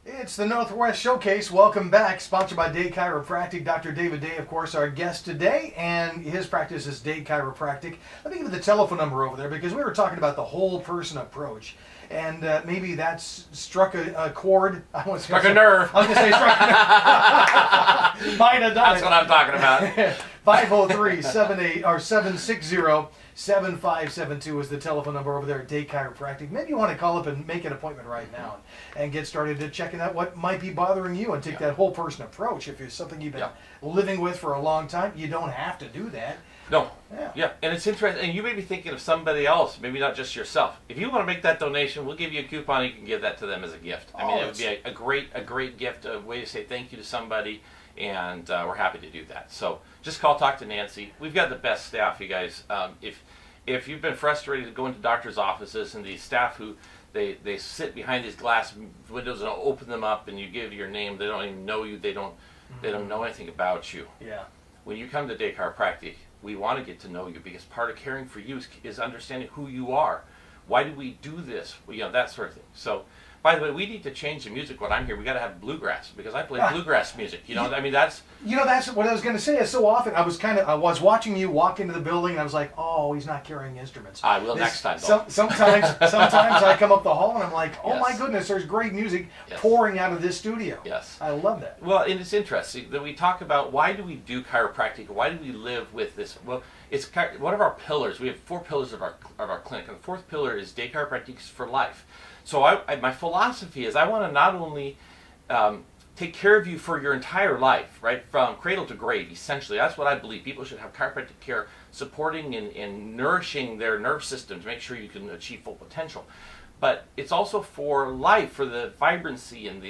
It's the Northwest Showcase. Welcome back. Sponsored by Day Chiropractic. Dr. David Day, of course, our guest today, and his practice is Day Chiropractic. Let me give you the telephone number over there because we were talking about the whole person approach. And maybe that's struck a chord. I was struck a nerve. I was going to say struck a nerve. Might have done That's what I'm talking about. 503-78 or 760-7572 is the telephone number over there at Day Chiropractic. Maybe you want to call up and make an appointment right now and get started to checking out what might be bothering you and take that whole person approach. If it's something you've been living with for a long time, you don't have to do that. No. Yeah. And it's interesting. And you may be thinking of somebody else, maybe not just yourself. If you want to make that donation, we'll give you a coupon. You can give that to them as a gift. I mean, it would be a great gift, a way to say thank you to somebody. And we're happy to do that. So just talk to Nancy. We've got the best staff, you guys. If you've been frustrated to go into doctor's offices and these staff who they sit behind these glass windows and open them up and you give your name, they don't even know you. They don't know anything about you. Yeah. When you come to Day Chiropractic, we want to get to know you because part of caring for you is understanding who you are. Why do we do this? Well, that sort of thing. So, by the way, we need to change the music when I'm here. We got to have bluegrass because I play bluegrass music. That's what I was going to say. Is so often I was watching you walk into the building and I was like, oh, he's not carrying instruments. I will next time. Though. Sometimes I come up the hall and I'm like, oh my goodness, there's great music pouring out of this studio. Yes, I love that. Well, and it's interesting that we talk about why do we do chiropractic? Why do we live with this? Well, it's one of our pillars. We have 4 pillars of our clinic, and the 4th pillar is Day Chiropractic for life. So my philosophy is I want to not only take care of you for your entire life, right, from cradle to grave, essentially. That's what I believe. People should have chiropractic care supporting and nourishing their nerve system to make sure you can achieve full potential. But it's also for life, for the vibrancy and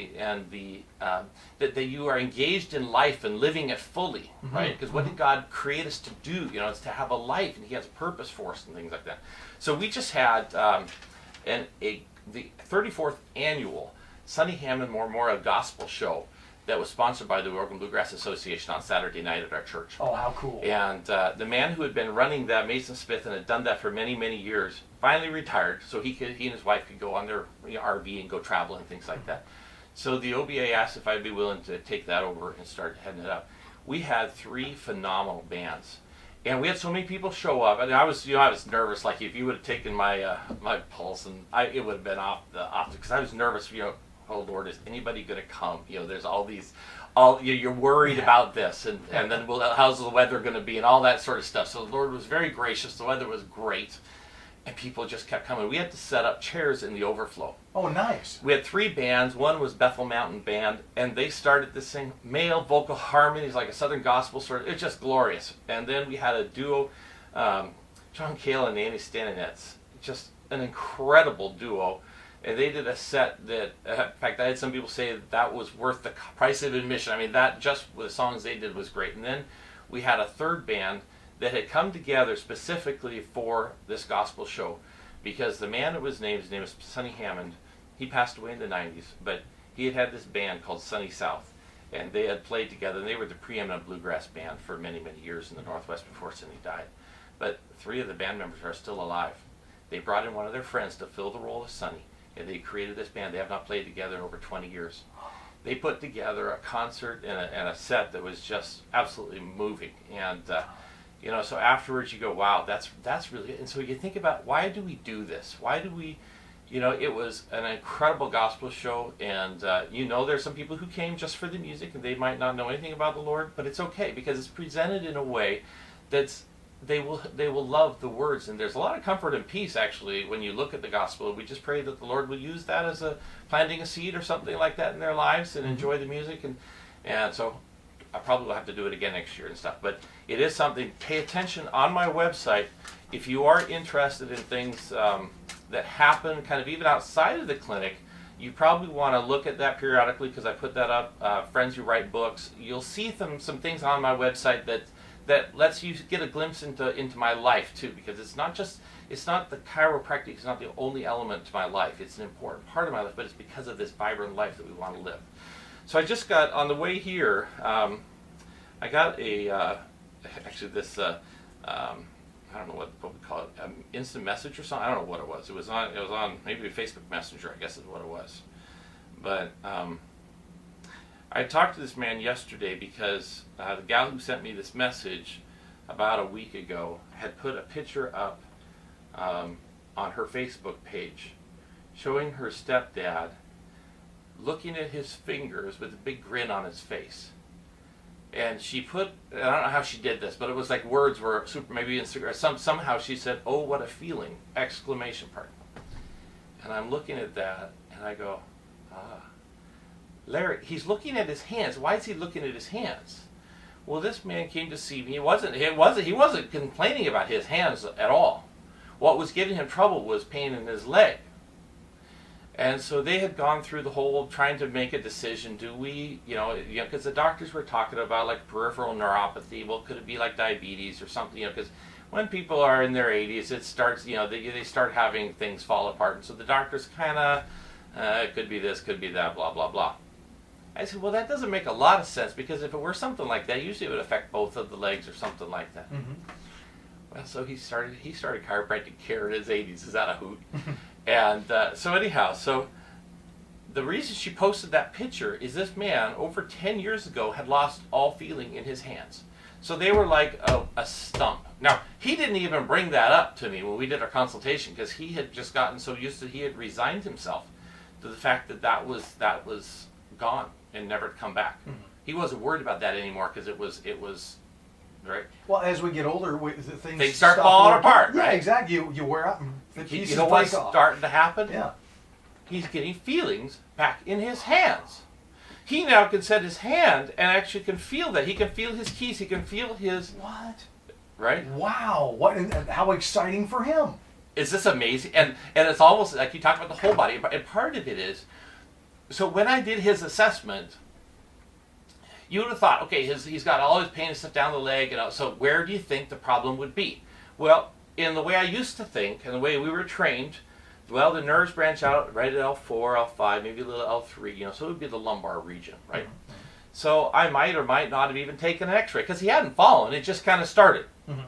that you are engaged in life and living it fully, right? Because what did God create us to do? It's to have a life, and He has a purpose for us and things like that. So we just had the 34th annual Sonny Hammond Memorial Gospel Show that was sponsored by the Oregon Bluegrass Association on Saturday night at our church. Oh, how cool. And the man who had been running that, Mason Smith, and had done that for many, many years, finally retired so he and his wife could go on their RV and go travel and things like that. So the OBA asked if I'd be willing to take that over and start heading it up. We had 3 phenomenal bands. And we had so many people show up, and I was nervous. Like if you would have taken my my pulse, and it would have been off because I was nervous. Oh Lord, is anybody going to come? There's you're worried about this, and then how's the weather going to be, and all that sort of stuff. So the Lord was very gracious. The weather was great, and people just kept coming. We had to set up chairs in the overflow. Oh, nice. We had 3 bands. One was Bethel Mountain Band, and they started to sing male vocal harmonies, like a Southern gospel sort of. It's just glorious. And then we had a duo, John Cale and Annie Staninetz, just an incredible duo. And they did a set that, in fact, I had some people say that was worth the price of admission. I mean, that just with the songs they did was great. And then we had a 3rd band that had come together specifically for this gospel show, because the man that was named, his name is Sonny Hammond. He passed away in the 90s, but he had this band called Sunny South, and they had played together, and they were the preeminent bluegrass band for many, many years in the Northwest before Sonny died. But 3 of the band members are still alive. They brought in one of their friends to fill the role of Sonny, and they created this band. They have not played together in over 20 years. They put together a concert and a set that was just absolutely moving. And so afterwards you go, wow, that's really good. And so you think about, why do we do this? Why do we, it was an incredible gospel show, and there's some people who came just for the music, and they might not know anything about the Lord, but it's okay, because it's presented in a way that's they will love the words, and there's a lot of comfort and peace actually when you look at the gospel. We just pray that the Lord will use that as planting a seed or something like that in their lives, and enjoy the music, and so I probably will have to do it again next year and stuff. But it is something. Pay attention on my website if you are interested in things that happen kind of even outside of the clinic. You probably want to look at that periodically, because I put that up. Friends who write books, you'll see some things on my website that lets you get a glimpse into my life too, because it's not the chiropractic is not the only element to my life. It's an important part of my life, but it's because of this vibrant life that we want to live. So I just got, on the way here, I got this I don't know what we call it, instant message or something. I don't know what it was. It was on maybe a Facebook Messenger, I guess is what it was. But I talked to this man yesterday because the gal who sent me this message about a week ago had put a picture up on her Facebook page showing her stepdad looking at his fingers with a big grin on his face. And she put, I don't know how she did this, but it was like words were super, maybe Instagram, somehow she said, "Oh, what a feeling!" exclamation part. And I'm looking at that and I go, Larry, he's looking at his hands. Why is he looking at his hands? Well, this man came to see me. He wasn't complaining about his hands at all. What was giving him trouble was pain in his leg. And so they had gone through the whole trying to make a decision. Do we, because the doctors were talking about like peripheral neuropathy. Well, could it be like diabetes or something? Because when people are in their 80s, it starts, they start having things fall apart. And so the doctors kind of, it could be this, could be that, blah, blah, blah. I said, well, that doesn't make a lot of sense, because if it were something like that, usually it would affect both of the legs or something like that. Mm-hmm. Well, so he started chiropractic care in his 80s. Is that a hoot? And so anyhow, so the reason she posted that picture is this man over 10 years ago had lost all feeling in his hands. So they were like a stump. Now, he didn't even bring that up to me when we did our consultation, because he had just gotten so used to, he had resigned himself to the fact that was gone and never to come back. Mm-hmm. He wasn't worried about that anymore, because it was right. Well, as we get older, things start falling apart. Yeah, right? exactly. You wear out and the pieces you know what's break off. Starting to happen? Yeah. He's getting feelings back in his hands. He now can set his hand and actually can feel that. He can feel his keys. He can feel his... What? Right? Wow. What? And how exciting for him. Is this amazing? And it's almost like you talk about the whole body. And part of it is... So when I did his assessment, you would have thought, okay, he's got all his pain and stuff down the leg. So where do you think the problem would be? Well, in the way I used to think and the way we were trained, well, the nerves branch out right at L4, L5, maybe a little L3, so it would be the lumbar region, right? Mm-hmm. So I might or might not have even taken an x-ray, because he hadn't fallen, it just kind of started. Mm-hmm.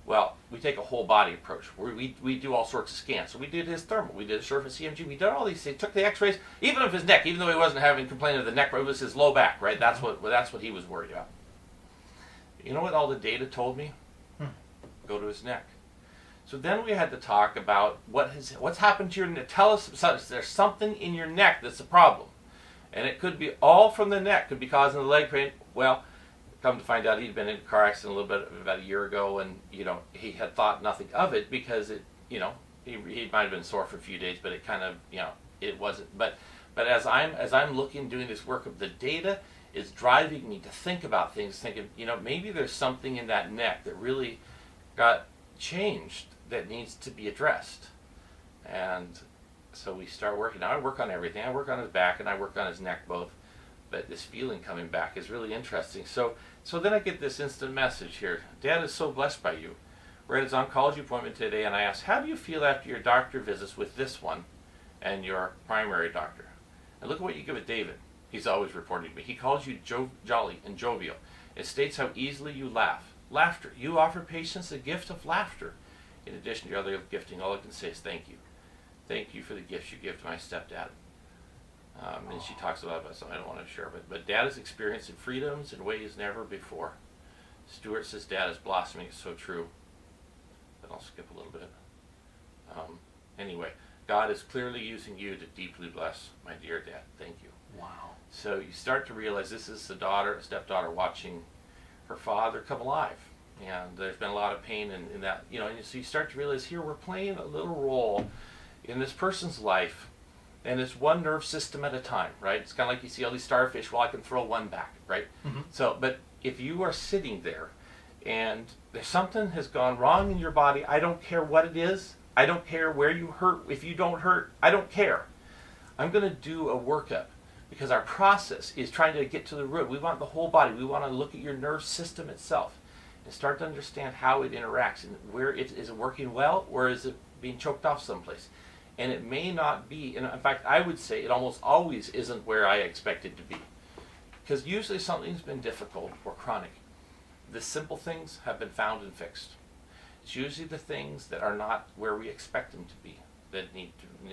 Well, we take a whole body approach. We do all sorts of scans. So we did his thermal, we did a surface EMG, we did all these things, took the x-rays, even of his neck, even though he wasn't having complaint of the neck, but it was his low back, right? That's what he was worried about. You know what all the data told me? Go to his neck. So then we had to talk about what's happened to your neck. Tell us, there's something in your neck that's a problem. And it could be all from the neck, could be causing the leg pain. Well, come to find out, he'd been in a car accident a little bit about a year ago, and he had thought nothing of it, because he might have been sore for a few days, but it kind of it wasn't. But as I'm looking, doing this work of the data, is driving me to think about things, thinking maybe there's something in that neck that really got changed that needs to be addressed. And so we start working. Now I work on everything. I work on his back and I work on his neck both. But this feeling coming back is really interesting. So then I get this instant message here. Dad is so blessed by you. We're at his oncology appointment today, and I asked, how do you feel after your doctor visits with this one and your primary doctor? And look at what you give it David. He's always reporting to me. He calls you jolly and jovial. It states how easily you laugh. Laughter. You offer patients the gift of laughter. In addition to your other gifting, all I can say is thank you. Thank you for the gifts you give to my stepdad. And she talks about it, so I don't want to share it. But Dad is experiencing freedoms in ways never before. Stuart says Dad is blossoming. It's so true. Then I'll skip a little bit. Anyway, God is clearly using you to deeply bless my dear Dad. Thank you. Wow. So you start to realize this is the stepdaughter watching her father come alive. And there's been a lot of pain in that, and so you start to realize here we're playing a little role in this person's life, and it's one nerve system at a time, right? It's kind of like you see all these starfish, well, I can throw one back, right? Mm-hmm. So, but if you are sitting there and there's something has gone wrong in your body, I don't care what it is, I don't care where you hurt, if you don't hurt, I don't care. I'm going to do a workup, because our process is trying to get to the root. We want the whole body. We want to look at your nerve system itself and start to understand how it interacts and where is it working well, or is it being choked off someplace. And it may not be, and in fact, I would say it almost always isn't where I expect it to be. Because usually something's been difficult or chronic. The simple things have been found and fixed. It's usually the things that are not where we expect them to be that need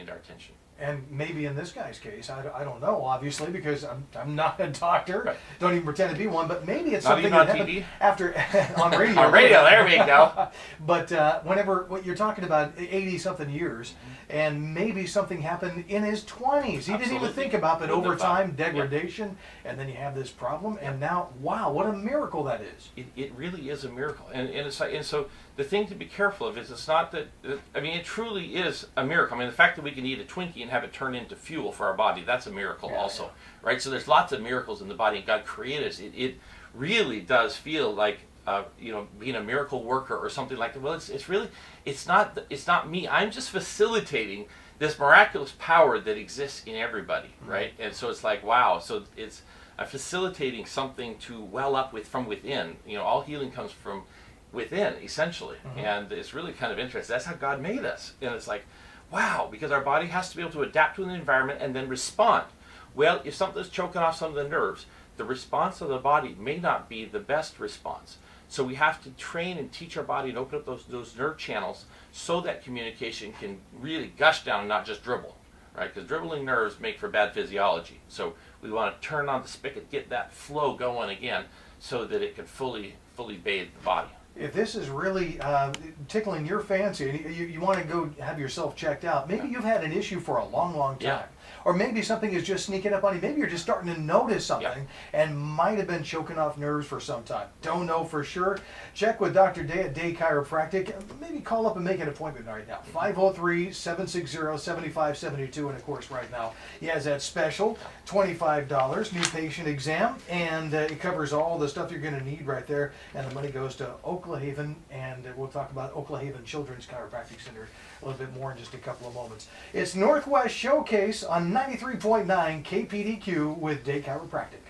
our attention. And maybe in this guy's case, I don't know, obviously, because I'm not a doctor, Right. don't even pretend to be one, but maybe it's Not something even on that happened TV? after, on radio. On radio, there we go. But whenever, what you're talking about 80-something years, and maybe something happened in his 20s. He didn't even Absolutely. think about that Wouldn't over have thought. time, degradation, and then you have this problem, and now, wow, what a miracle that is. It really is a miracle, and it's like, and so the thing to be careful of is it's not that, I mean, it truly is a miracle. I mean, the fact that we can eat a Twinkie and have it turn into fuel for our body, that's a miracle also, right? So there's lots of miracles in the body, and God created us. It really does feel like being a miracle worker or something like that. Well, it's not me. I'm just facilitating this miraculous power that exists in everybody, right? And so it's like, wow. So it's facilitating something to well up from within. All healing comes from within, essentially, and it's really kind of interesting. That's how God made us, and it's like, wow, because our body has to be able to adapt to an environment and then respond. Well, if something's choking off some of the nerves, the response of the body may not be the best response. So we have to train and teach our body and open up those nerve channels so that communication can really gush down and not just dribble, right? Because dribbling nerves make for bad physiology. So we want to turn on the spigot, get that flow going again so that it can fully bathe the body. If this is really tickling your fancy and you want to go have yourself checked out, maybe you've had an issue for a long, long time. Yeah. Or maybe something is just sneaking up on you. Maybe you're just starting to notice something and might have been choking off nerves for some time. Don't know for sure. Check with Dr. Day at Day Chiropractic. Maybe call up and make an appointment right now. 503-760-7572. And of course, right now, he has that special $25 new patient exam. And it covers all the stuff you're going to need right there. And the money goes to Oklahaven. And we'll talk about Oklahaven Children's Chiropractic Center a little bit more in just a couple of moments. It's Northwest Showcase on 93.9 KPDQ with Day Chiropractic.